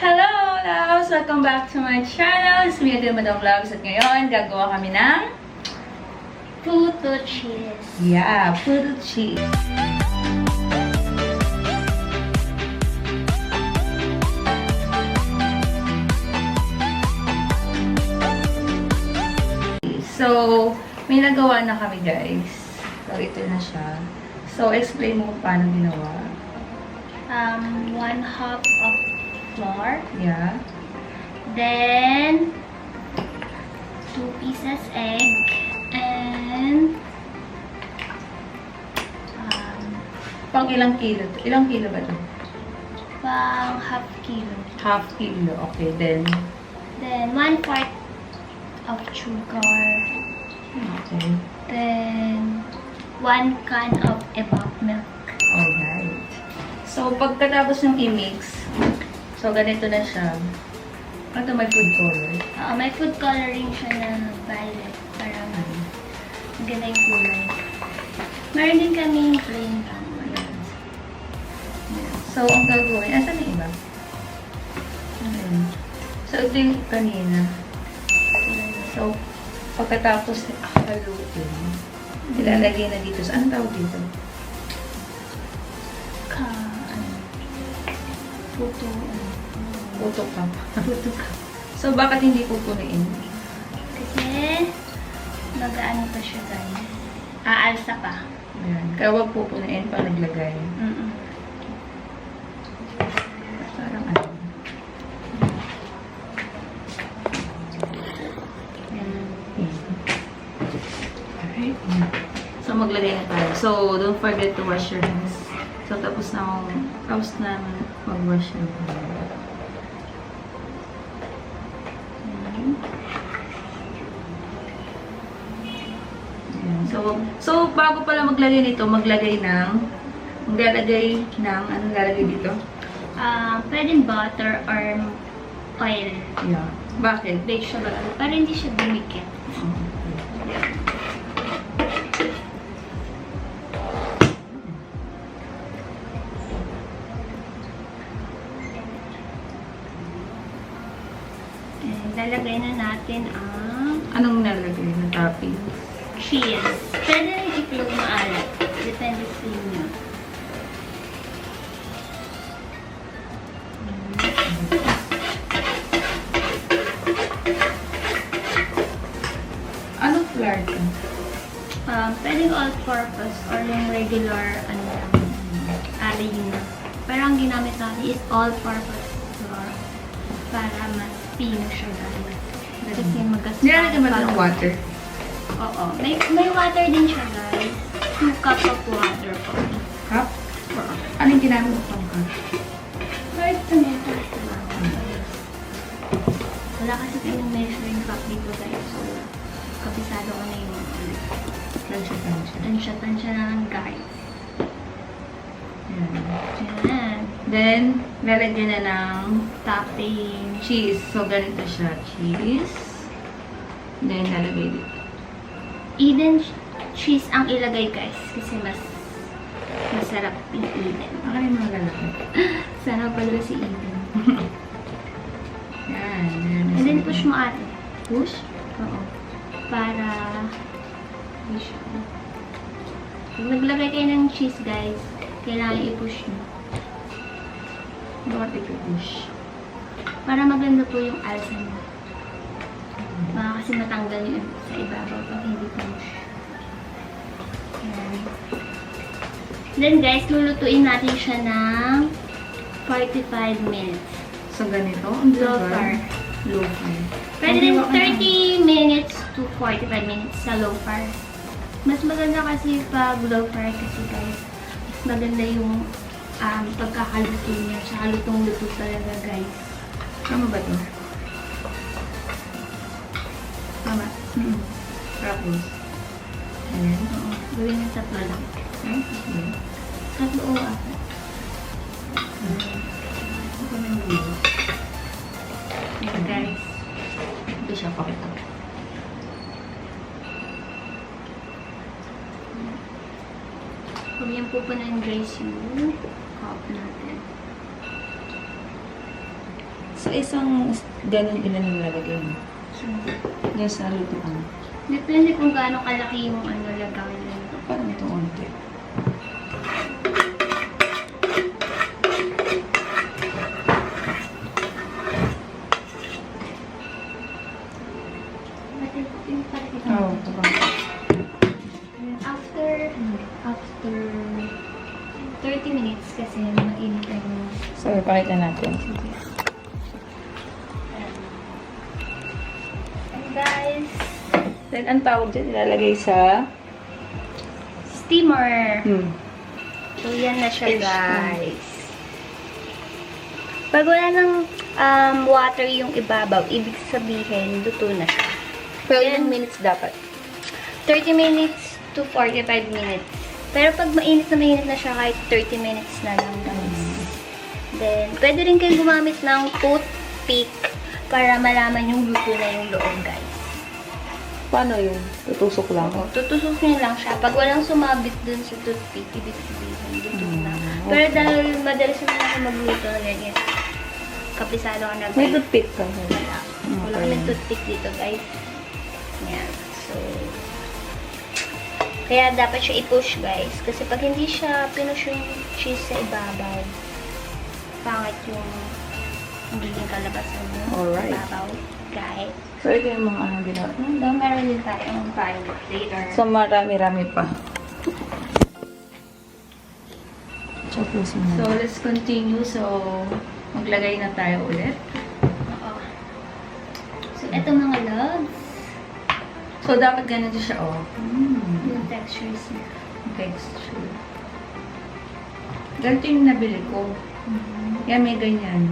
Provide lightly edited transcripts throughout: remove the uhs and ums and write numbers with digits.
Hello, loves! Welcome back to my channel. It's me again, Madam Loves. At ngayon, gagawa kami ng PUTO cheese. yeah, PUTO cheese. So, may nagawa na kami, guys. So, ito na siya. So, explain mo kung paano ginawa. 1/2 of flour. Yeah. Then 2 pieces egg and Pang ilang kilo? Ilang kilo ba ito? pang half kilo. Half kilo. Okay, then. Then 1/4 of sugar. Okay. Then 1 can of evap milk. Alright. So, pagkatapos ng i-mix, so, ganito na siya. Ito may food color. May food coloring siya na violet para maganda yung kulay. Meron din kaming plain lang. So, ang gagawin, asan na iba? Ayan. So, ito yung kanina. So, pagkatapos haluin, ilalagay na dito. Anong tawag dito? Puto. Puto cup. Puto cup. So, bakit hindi pupunuin? Kasi, mag-ano pa siya guys. Aalsa pa. Ayan. Kaya huwag pupunuin pag naglagay. Parang ano. Alright. So, maglagay na tayo. So, don't forget to wash your hands. So, tapos na mag-wash your hands. So, bago pala maglagay nito, maglalagay ng, anong lalagay dito? Pwedeng butter or oil. Yeah. Bakit? Vegetable oil. Para hindi siya dumikit. Lalagay na natin ang Anong nalagay na topping? cheese. Pwede rin iklog maalat. Depende sa inyo. Anong flour ito? Pwedeng all-purpose or yung regular Harina. Pero ang ginamit natin is all-purpose flour para mas pino siya guys. Kasi magkasama. Nilalagay mo ng water? Oo. May water din siya guys. 2 cup of water po. Cup? Anong ginamit mo pang cup? Kahit tomato. Wala kasi kayong measuring cup dito guys. So, kabisado ko na yung tansya na lang guys. Yan. Then, lalagyan na ng Topping. cheese. So, ganito siya. Cheese. Then, lalagay dito. Eden cheese ang ilagay guys. Kasi mas masarap yung Eden. Ako yung mga lalaki. Sana pala si Eden. Yan. And then push mo ate. Push? Oo. Para push. Pag naglagay kayo ng cheese guys, kailangan i-push nyo. Bakit ito-push? Para maganda po yung alsa nyo. Baka kasi matanggal yun sa ibabaw pag hindi push. Ayan. Then guys, lulutuin natin siya ng 45 minutes. So, ganito? Ang Low tagal. fire. Low fire. Pwede rin 30 minutes to 45 minutes sa low fire. Mas maganda kasi pag low fire kasi guys, mas maganda yung pagkakaluto niya. Tsaka lutong-luto talaga guys. Tama ba ito? Tama. Tapos. Ayan. Oo. Gawin yung tatlo lang. Ay, okay. Tatlo o apat. Ito na yung video. Ayan guys. Ito siya, pakita. Kung yan po pa na yung guys yung cup natin. Sa isang ganun ilan yung lalagay mo? So, Diyan sa lutuan. depende kung gaano kalaki yung ano lagay. Parang ito onti. Oo, ito ba? After 30 minutes kasi mainit ang So, ipakita natin. and guys, Then, ang tawag dyan, ilalagay sa... steamer. So, yan na siya, Yes. guys. Pag wala ng water yung ibabaw, ibig sabihin, luto na siya. Pero ilang minutes dapat? 30 minutes to 45 minutes. Pero pag mainit na siya, kahit 30 minutes na lang, guys. Then, pwede rin kayo gumamit ng toothpick para malaman yung luto na yung loob, guys. Paano yun? Tutusok lang? Oo, tutusok nyo lang siya. Pag walang sumabit dun sa toothpick, ibig sabihin, luto na. Pero dahil madalas naman ako magluto na ganyan, kapisado ka na, May guys. toothpick ka. Wala. Wala kami toothpick dito, guys. Yan. So, kaya dapat siya i-push, guys. Kasi pag hindi siya pinush yung cheese sa ibabaw, pangit yung magiging kalabasan mo. Alright. Ibabaw, guys. So, ito yung mga ginawa. Daw meron din tayong violet later. So, marami-rami pa. So, let's continue. So, maglagay na tayo ulit. Oo. So, eto mga loves. So, dapat ganito siya, oh. Yung textures niya. Texture. Ganito yung nabili ko. Yan, may ganyan.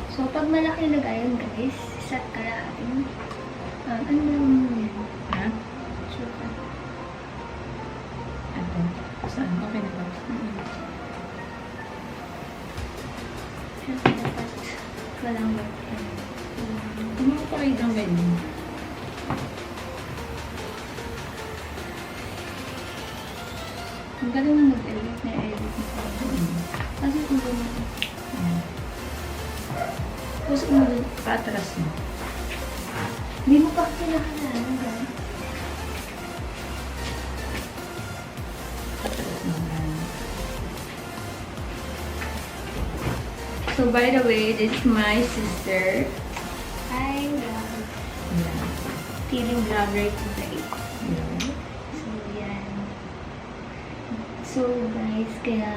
So, pag malaki lagayan, guys, isa't kalahating. Ano naman yun? Ha? Suka. Ito. Saan? Okay na ba? Siyempre, dapat walang work. Ano pa kayo ng ganyan? Ang galing na mag-edit na edit mo. Kasi kung gano'n. Tapos kung patras mo. Hindi mo pa kinakalaman, guys. Patras mo lang. So, by the way, this is my sister. I love Yeah. feeling vlogger today. Yeah. So, yan. So, guys, kaya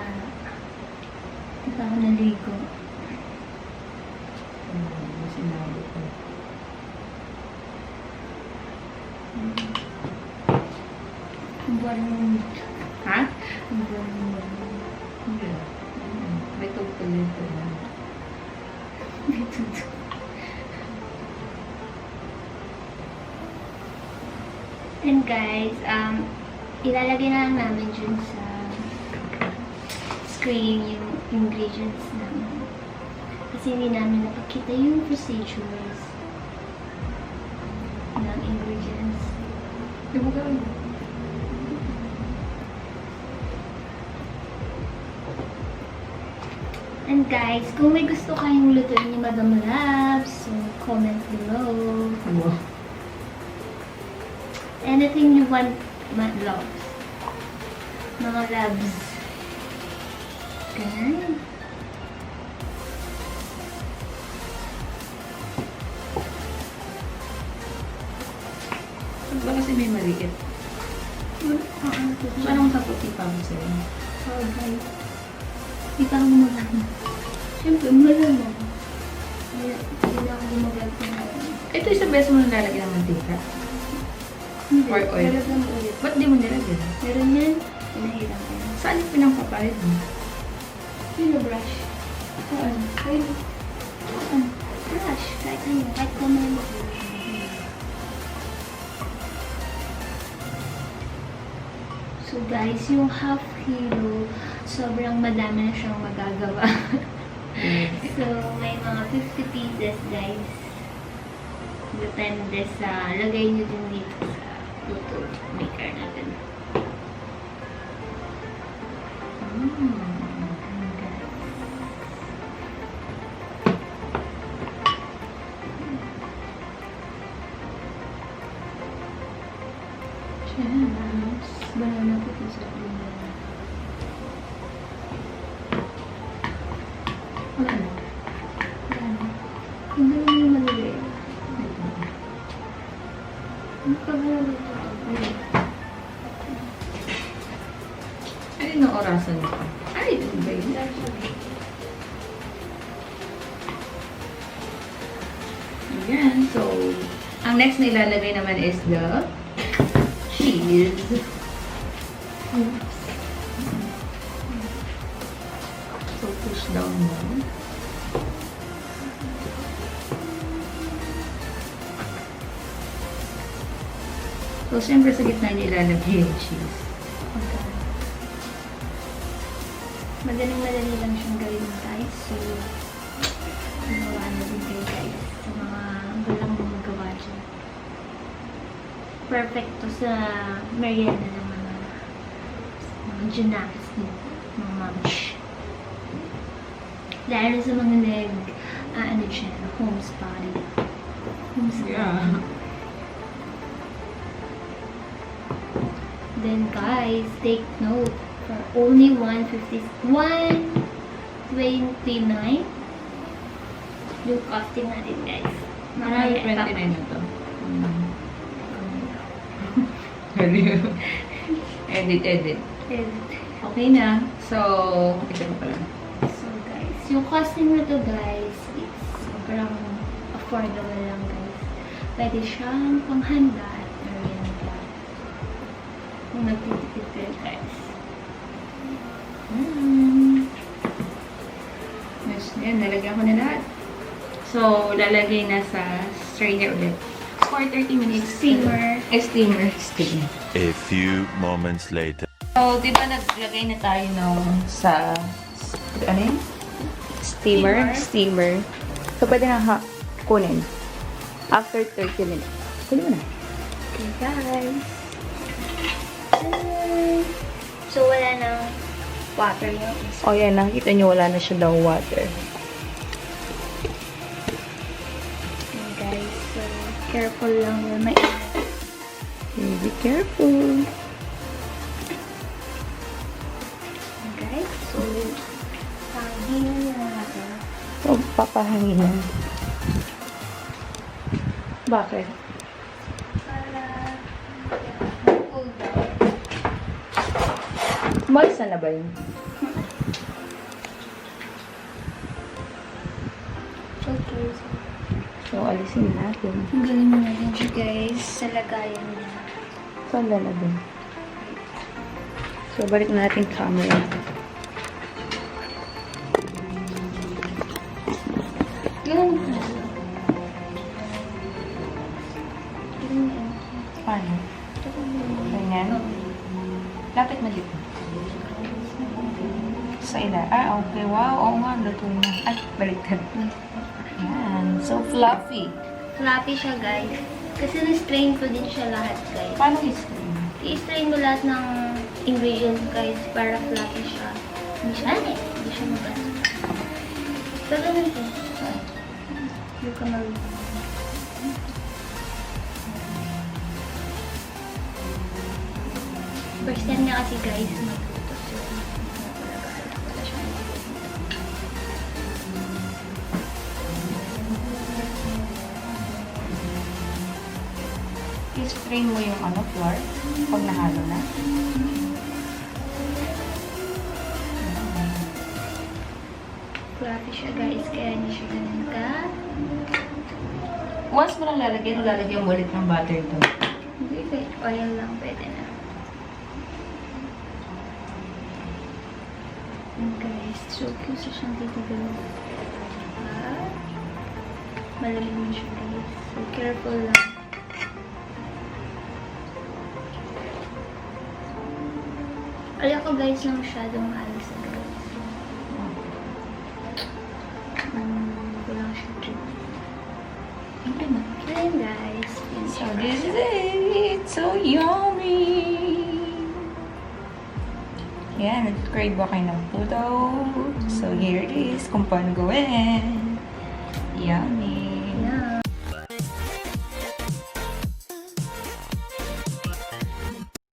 hindi pa ako naligo. Sinabi ko. Ang buwan mo. Ha? Ang buwan mo. Hindi. May tugtog dito. May tuto. And guys, ilalagay na lang namin dyan sa screen yung ingredients namin. Kasi hindi namin napakita yung procedures ng ingredients. Di mo gawin. And guys, kung may gusto kayong lutuin ni Madam Labs, so comment below. Wow. Anything you want, loves. Mga labs. Ganun. Ba kasi may maliit? Parang Parang sa puti pa mo sa'yo. oh, guys. Hindi pa ako gumagana. Siyempre, malamang. Hindi na ako gumagana ngayon. Ito isang beses mo nalalagyan ng mantika. Hindi. Or oil. Nalagyan mo ulit. Ba't di mo nilagyan? Meron yan. Pinahilang ko yan. Saan yung pinampapalit mo? Yun na brush. Saan? Ayun. Brush. Kahit ano. Kahit kamay mo. So guys, yung half kilo, sobrang madami na siyang magagawa. So, may mga 50 pieces, guys. Depende sa, lagay nyo din dito sa PUTO maker natin. Guys. Wala na. Hindi mo yung maliliit. Ano pa ba yung ito? Ano yung orasan nito? Ay, ito ba yun? Ayan. So, ang next na ilalagay naman is the cheese. So, push down mo. So, siyempre sa gitna niya ilalagay yung cheese. Madaling-madali lang siyang gawin, guys. So, magawa na din kayo, guys. Sa mga gulang mo magawa dyan. Perfect to sa merienda ng mga junaks mo, mga mamish. Lalo sa mga ano dyan, home study. Home study. Yeah. Then, guys, take note. For only 129 yung costing natin, guys. Marami 29 na to. Edit. Okay na. So, ito pa pala. So, guys, yung costing na to, guys, is sobrang affordable lang, guys. Pwede siyang panghanda at merienda. Kung nagtitipid kayo, guys. Yes, yan. Nalagyan ko na lahat. So, lalagay na sa strainer ulit. For 30 minutes. Steamer. Steamer. A few moments later. So, di ba naglagay na tayo sa, ano yun? Steamer. So, pwede na kunin. After 30 minutes. Pwede mo na. Okay, guys. So, wala nang water yung isa. O, yan. Nakikita nyo, wala na siya daw water. Okay, guys. So, careful lang yung mainit. Okay, be careful. Okay, guys. So, panghinan na natin. So, papahanginan. Bakit? Para cool down. Umalis na ba yun? Okay. So, alisin natin. Tanggalin mo natin siya, guys, sa lagayan niya. Saan lalagay? So, balik na natin camera. Yun. Paano? Ganyan? Lapit mo dito. Sa ila. Ah, okay. Wow. Oo nga. Luto na. Ay, baliktad. Yan. So, fluffy. Fluffy siya, guys. Kasi na-strain ko din siya lahat, guys. Paano i-strain? I-strain mo lahat ng ingredients, guys, para fluffy siya. Hindi siya magas. So, ganun po. Hindi ko mag... First time niya kasi, guys, magluto. So, wala siya. I-strain mo yung flour pag nahalo na. Fluffy siya, guys, kaya hindi siya ganun ka. Once mo lang lalagyan mo ulit ng butter to. Hindi, oil lang pwede na. And guys, so cute siyang titigaw. Malamig mo siya, guys. So careful lang. Ayaw ko, guys, na masyadong halos na, guys. Kulang siya dyan. Okay na. Ayan, guys. So, this is it. So yummy! Yan, nag-crave ba kayo ng puto? So, here it is. Kung paano gawin. Yummy!